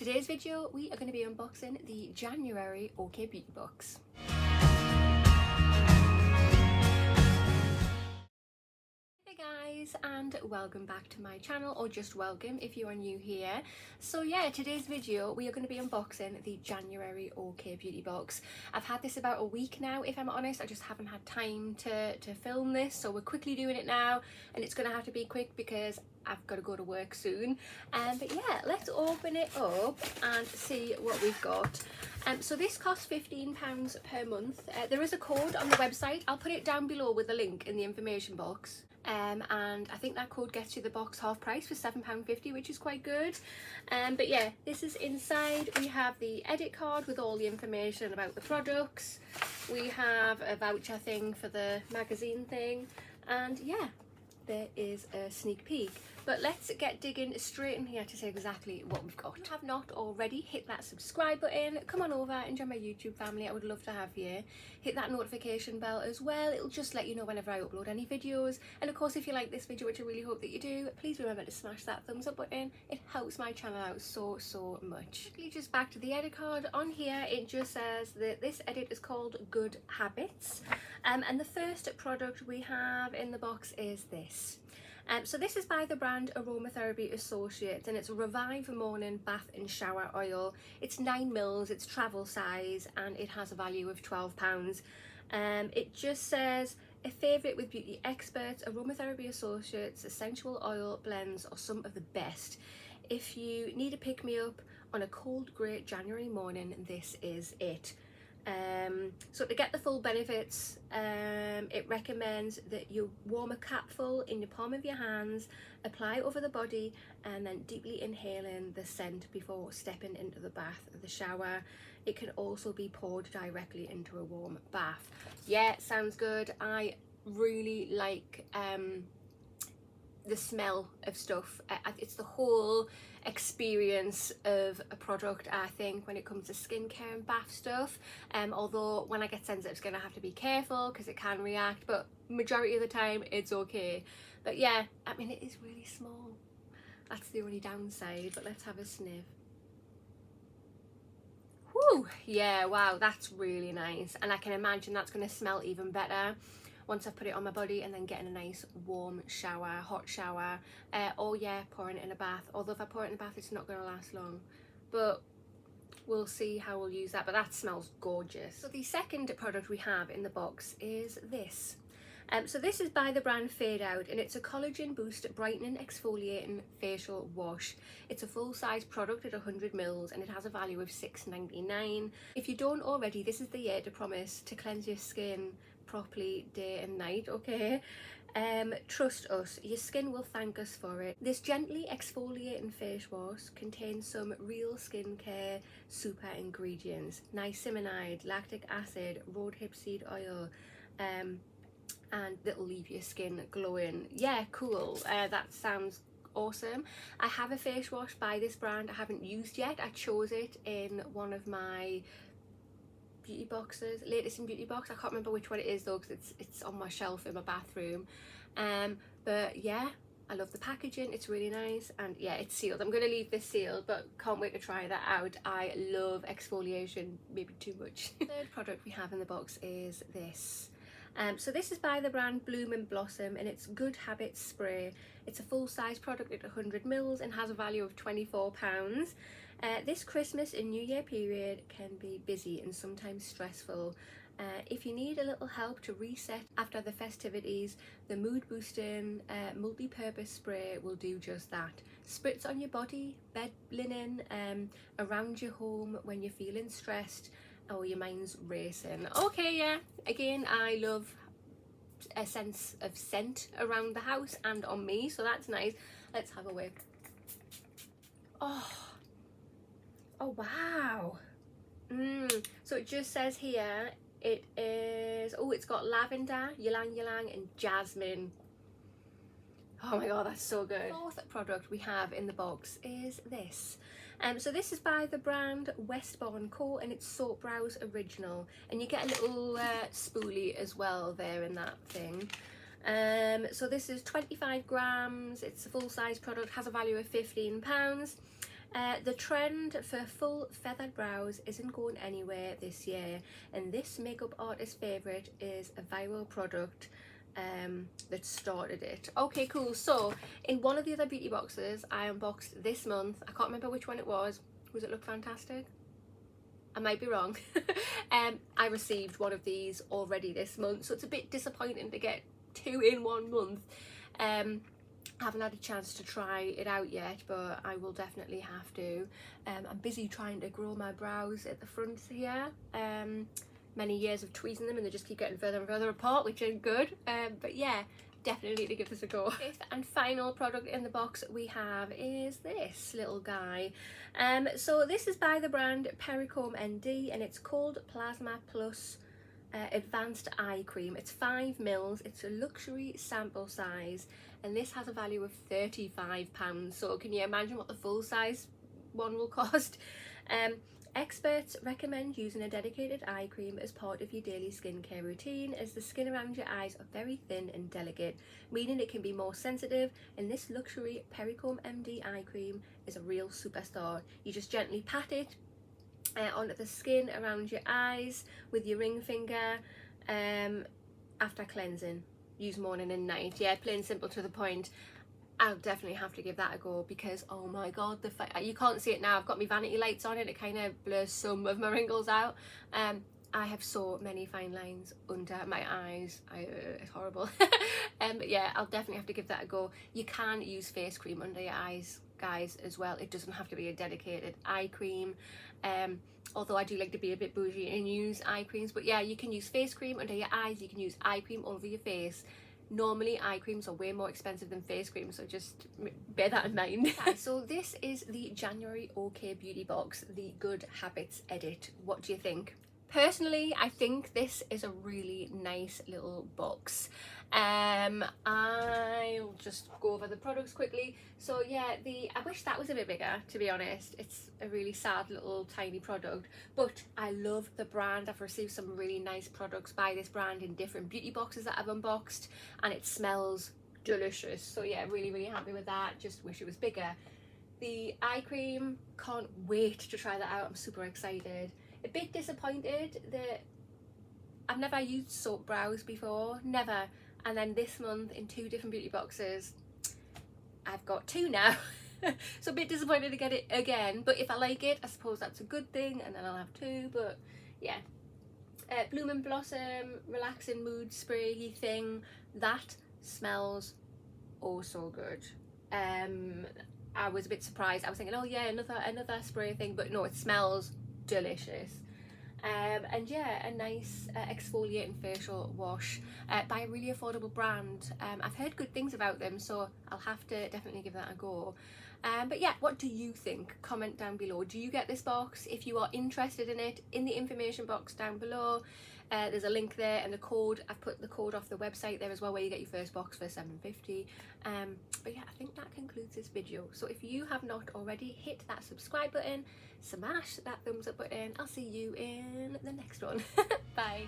today's video we are going to be unboxing the January OK Beauty box. Hey guys, and welcome back to my channel, or just welcome if you are new here. So yeah, today's video we are going to be unboxing the January OK Beauty box. I've had this about a week now, if I'm honest. I just haven't had time to film this, so we're quickly doing it now, and it's going to have to be quick because I've got to go to work soon. But yeah, let's open it up and see what we've got. So this costs £15 per month. There is a code on the website. I'll put it down below with a link in the information box. And I think that code gets you the box half price for £7.50, which is quite good. But yeah, this is inside. We have the edit card with all the information about the products. We have a voucher thing for the magazine thing, and yeah, there is a sneak peek. But let's get digging straight in here to see exactly what we've got. If you have not already, hit that subscribe button, come on over and join my YouTube family. I would love to have you. Hit that notification bell as well. It'll just let you know whenever I upload any videos. And of course, if you like this video, which I really hope that you do, please remember to smash that thumbs up button. It helps my channel out so much. Just back to the edit card. On here it just says that this edit is called Good Habits, and the first product we have in the box is this. So this is by the brand Aromatherapy Associates, and it's a Revive Morning Bath and Shower Oil. It's 9ml, it's travel size, and it has a value of £12. It just says, a favourite with beauty experts, Aromatherapy Associates essential oil blends are some of the best. If you need a pick-me-up on a cold grey January morning, this is it. So to get the full benefits, it recommends that you warm a capful in the palm of your hands, apply over the body, and then deeply inhaling the scent before stepping into the bath or the shower. It can also be poured directly into a warm bath. Yeah, sounds good. I really like the smell of stuff. It's the whole experience of a product, I think, when it comes to skincare and bath stuff. Although when I get sensitive, it's gonna have to be careful because it can react, but majority of the time it's okay. But yeah, I mean, it is really small. That's the only downside, but let's have a sniff. Whew, yeah, wow, that's really nice. And I can imagine that's gonna smell even better once I put it on my body, and then getting a nice warm shower, hot shower, or yeah, pouring it in a bath. Although if I pour it in a bath, it's not going to last long, but we'll see how we'll use that. But that smells gorgeous. So the second product we have in the box is this. So this is by the brand Fadeout, and it's a collagen boost brightening exfoliating facial wash. It's a full-size product at 100ml, and it has a value of £6.99. If you don't already, this is the year to promise to cleanse your skin properly day and night, okay? Trust us, your skin will thank us for it. This gently exfoliating face wash contains some real skincare super ingredients: niacinamide, lactic acid, rosehip seed oil, and that'll leave your skin glowing. Yeah, cool. That sounds awesome. I have a face wash by this brand I haven't used yet. I chose it in one of my beauty boxes, latest in beauty box. I can't remember which one it is though, because it's on my shelf in my bathroom. But yeah, I love the packaging, it's really nice, and yeah, it's sealed. I'm going to leave this sealed, but can't wait to try that out. I love exfoliation, maybe too much. The third product we have in the box is this. So this is by the brand Bloom and Blossom, and it's Good Habits Spray. It's a full-size product at 100ml and has a value of £24. This Christmas and New Year period can be busy and sometimes stressful. If you need a little help to reset after the festivities, the mood boosting multi-purpose spray will do just that. Spritz on your body, bed linen, around your home when you're feeling stressed or your mind's racing. Okay, yeah, again, I love a sense of scent around the house and on me, so that's nice. Let's have a whiff. Oh wow. So it just says here it is, oh, it's got lavender, ylang ylang, and jasmine. Oh my god, that's so good. The fourth product we have in the box is this. So this is by the brand Westborn Co, and it's Soap Brows Original, and you get a little spoolie as well there in that thing. So this is 25 grams, it's a full-size product, has a value of £15. The trend for full feathered brows isn't going anywhere this year, and this makeup artist's favourite is a viral product that started it. Okay, cool. So in one of the other beauty boxes I unboxed this month, I can't remember which one it was it Look Fantastic? I might be wrong. I received one of these already this month, so it's a bit disappointing to get 2 in 1 month. I haven't had a chance to try it out yet, but I will definitely have to. I'm busy trying to grow my brows at the front here. Many years of tweezing them and they just keep getting further and further apart, which ain't good. But yeah, definitely need to give this a go. Fifth and final product in the box we have is this little guy. So this is by the brand Pericom ND, and it's called Plasma Plus Advanced Eye Cream. It's 5 mils, it's a luxury sample size, and this has a value of £35. So can you imagine what the full size one will cost? Experts recommend using a dedicated eye cream as part of your daily skincare routine, as the skin around your eyes are very thin and delicate, meaning it can be more sensitive, and this luxury Pericom MD eye cream is a real superstar. You just gently pat it onto the skin around your eyes with your ring finger after cleansing. Use morning and night. Yeah, plain simple to the point. I'll definitely have to give that a go, because oh my god, you can't see it now, I've got my vanity lights on and it kind of blurs some of my wrinkles out. I have so many fine lines under my eyes. It's horrible. But yeah, I'll definitely have to give that a go. You can use face cream under your eyes, guys, as well. It doesn't have to be a dedicated eye cream. Although I do like to be a bit bougie and use eye creams, but yeah, you can use face cream under your eyes, you can use eye cream all over your face. Normally eye creams are way more expensive than face cream, so just bear that in mind. So this is the January OK Beauty box, the Good Habits edit. What do you think? Personally, I think this is a really nice little box. I'll just go over the products quickly. So yeah, I wish that was a bit bigger, to be honest. It's a really sad little tiny product, but I love the brand. I've received some really nice products by this brand in different beauty boxes that I've unboxed, and it smells delicious. So yeah, really, really happy with that. Just wish it was bigger. The eye cream, can't wait to try that out. I'm super excited. A bit disappointed that I've never used soap brows before, never. And then this month in 2 different beauty boxes, I've got 2 now. So a bit disappointed to get it again, but if I like it, I suppose that's a good thing, and then I'll have 2, but yeah. Bloom and Blossom relaxing mood spray thing, that smells oh so good. I was a bit surprised. I was thinking, oh yeah, another spray thing, but no, it smells delicious. And yeah, a nice exfoliating facial wash by a really affordable brand. I've heard good things about them, so I'll have to definitely give that a go. But yeah, what do you think? Comment down below. Do you get this box? If you are interested in it, in the information box down below, there's a link there, and the code, I've put the code off the website there as well, where you get your first box for £7.50. But yeah, I think that concludes this video. So if you have not already, hit that subscribe button, smash that thumbs up button. I'll see you in the next one. Bye.